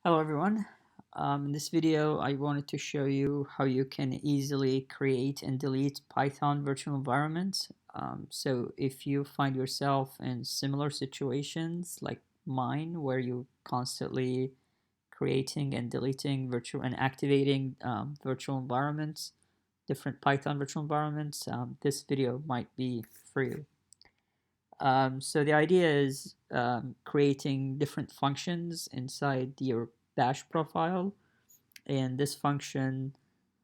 Hello everyone. In this video I wanted to show you how you can easily create and delete Python virtual environments. So if you find yourself in similar situations like mine where you constantly creating and deleting virtual and activating virtual environments, different Python virtual environments, this video might be for you. So the idea is creating different functions inside your Bash profile, and this function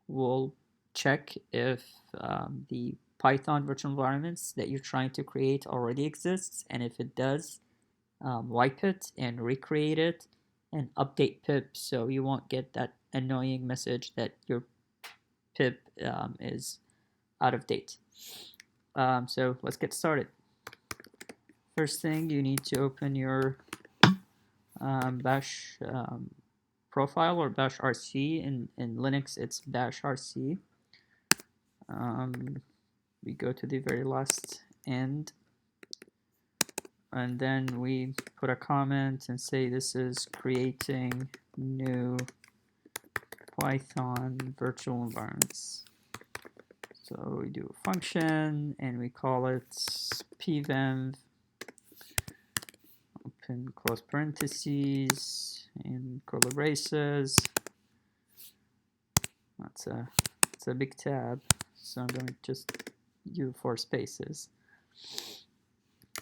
will check if the Python virtual environments that you're trying to create already exists, and if it does, wipe it and recreate it and update pip so you won't get that annoying message that your pip is out of date. So let's get started. First thing, you need to open your Bash profile or Bash RC. In Linux, it's Bash RC. We go to the very last end, and then we put a comment and say this is creating new Python virtual environments. So we do a function and we call it pvenv, open close parentheses and curly braces. It's a big tab, so I'm going to just do 4 spaces.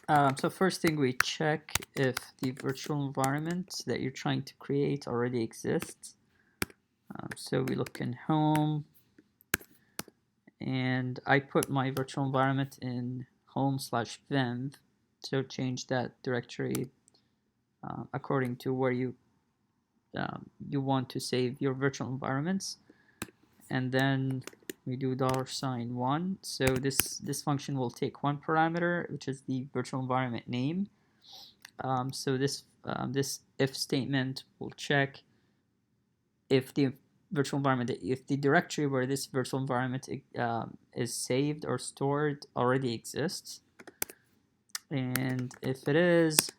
So first thing, we check if the virtual environment that you're trying to create already exists. So we look in home, and I put my virtual environment in home/venv, so change that directory according to where you want to save your virtual environments. And then we do $1. So this function will take one parameter, which is the virtual environment name. So this if statement will check if the virtual environment, if the directory where this virtual environment is saved or stored already exists, and if it is,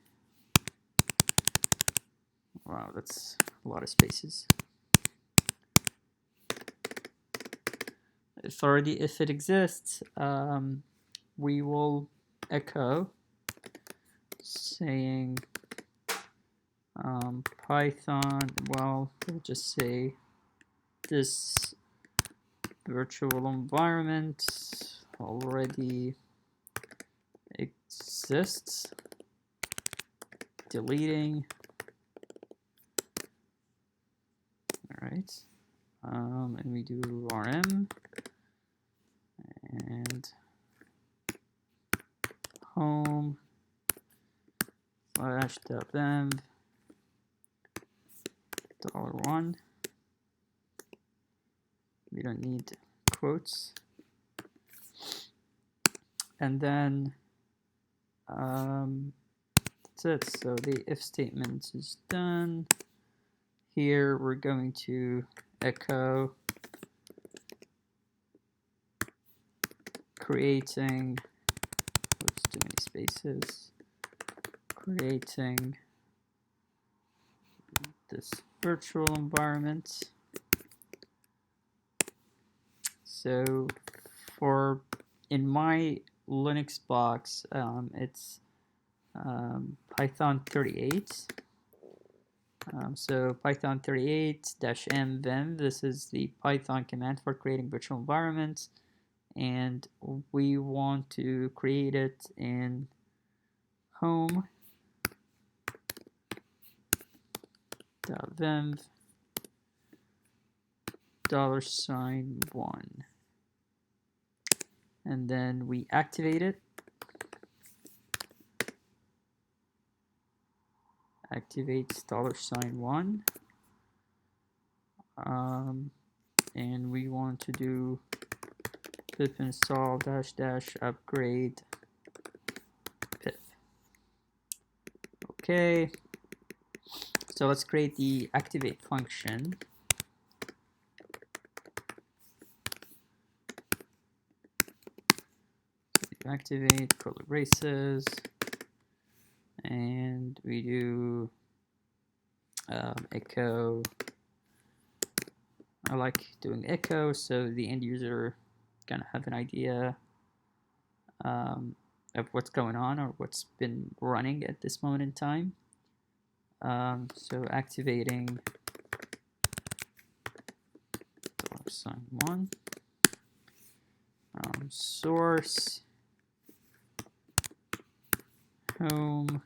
wow, that's a lot of spaces. If it exists, we will echo saying Python, well, we'll just say this virtual environment already exists, deleting. All right, and we do rm and home /dev $1. We don't need quotes. And then that's it. So the if statement is done. Here we're going to echo creating, oops, too many spaces, creating this virtual environment. So in my Linux box, it's Python 38. So Python 38-m venv, this is the Python command for creating virtual environments, and we want to create it in home .venv $1, and then we activate it. Activates $1, and we want to do pip install -- upgrade pip. Okay, so let's create the activate function. Activate curly braces, and we do echo. I like doing echo so the end user gonna have an idea of what's going on or what's been running at this moment in time. So activating $1 source home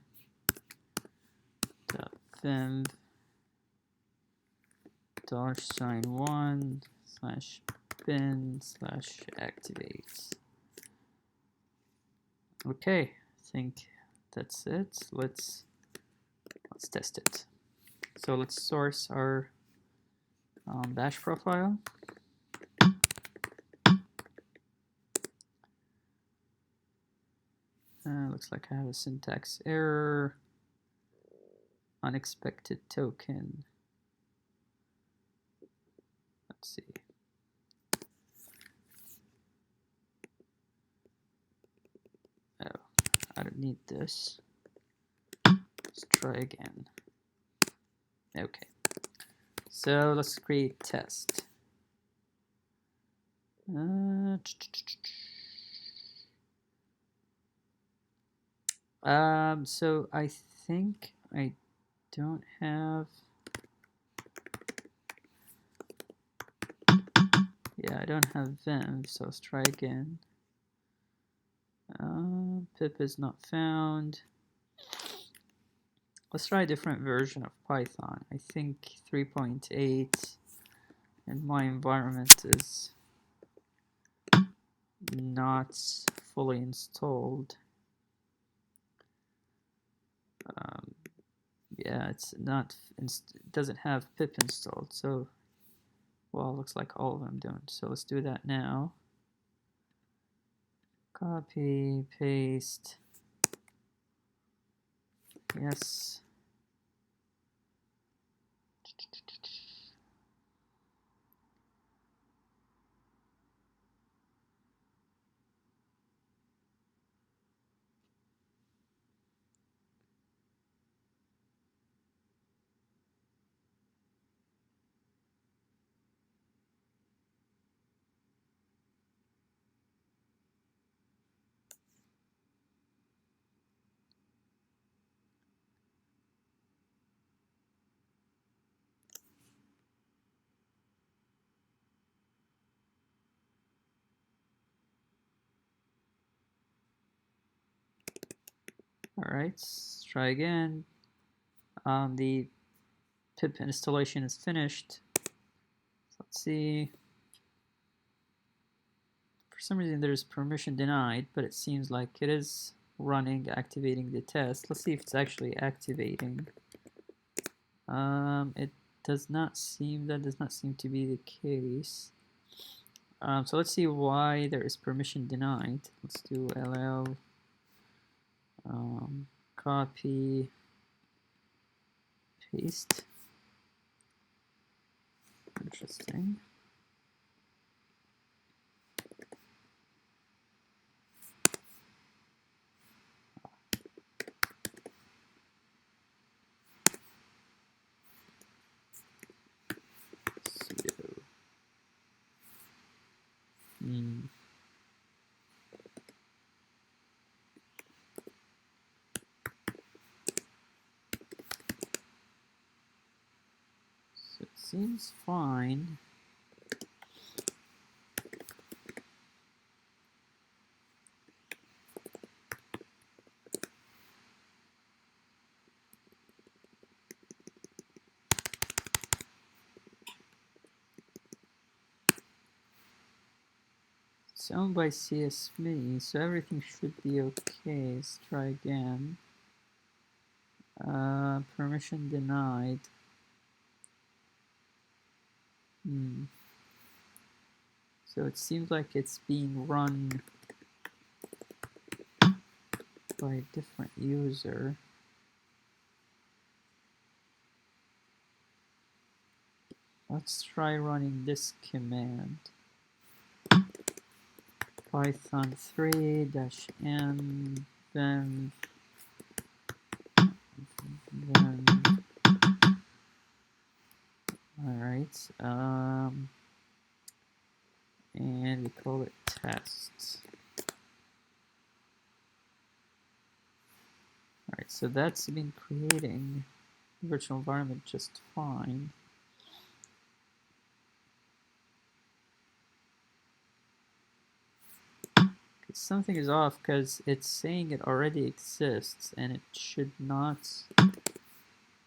.vim $1/bin/activate. Okay, I think that's it. Let's test it. So let's source our bash profile. Looks like I have a syntax error. Unexpected token. Let's see. Oh, I don't need this. Let's try again. Okay. So let's create test. So I think I don't have. Yeah, I don't have Vim, so let's try again. Pip is not found. Let's try a different version of Python. I think 3.8, and my environment is not fully installed. Yeah, it's not. It doesn't have pip installed, so well, looks like all of them don't. So let's do that now. Copy, paste. Yes. All right, let's try again. The pip installation is finished. Let's see. For some reason there's permission denied, but it seems like it is running, activating the test. Let's see if it's actually activating. It does not seem to be the case. So let's see why there is permission denied. Let's do ll copy paste. Interesting. Sudo. So it seems fine. It's owned by CSV, so everything should be okay. Let's try again. Permission denied. So it seems like it's being run by a different user. Let's try running this command. Python 3-n then right? And we call it tests. All right, so that's been creating the virtual environment just fine. Something is off because it's saying it already exists, and it should not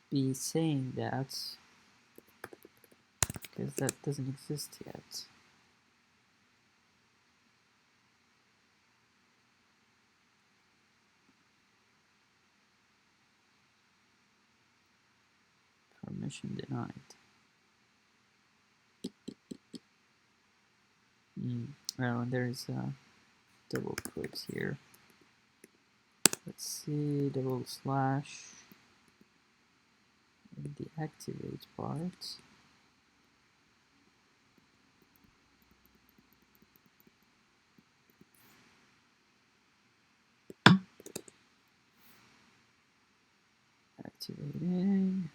be saying that because that doesn't exist yet. Permission denied. Oh, and there's double quotes here. Let's see, double slash in the activate part. Activating.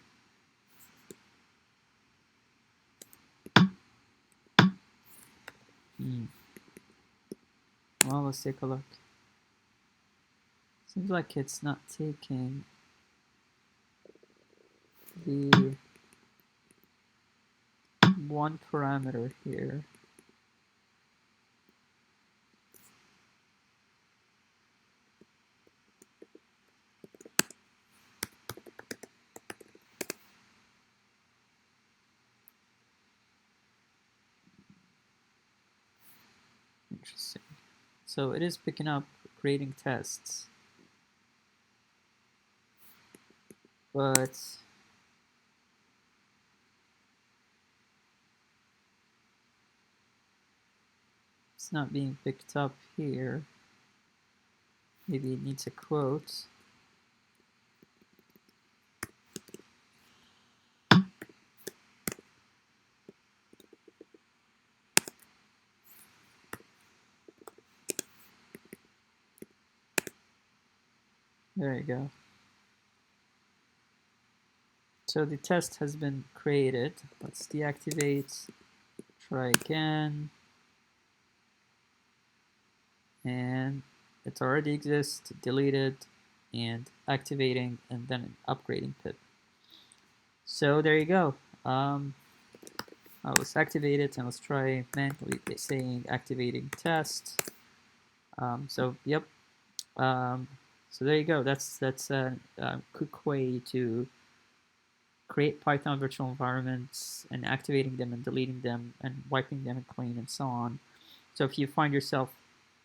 Well, let's take a look. Seems like it's not taking the one parameter here. Interesting. So it is picking up creating tests, but it's not being picked up here. Maybe it needs a quote. There you go. So the test has been created. Let's deactivate, try again. And it already exists, deleted, and activating, and then upgrading pip. So there you go. Let's activate it, and let's try manually saying activating test. Yep. So there you go. That's a quick way to create Python virtual environments and activating them and deleting them and wiping them clean and so on. So if you find yourself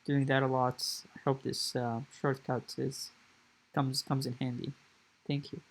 doing that a lot, I hope this shortcut comes in handy. Thank you.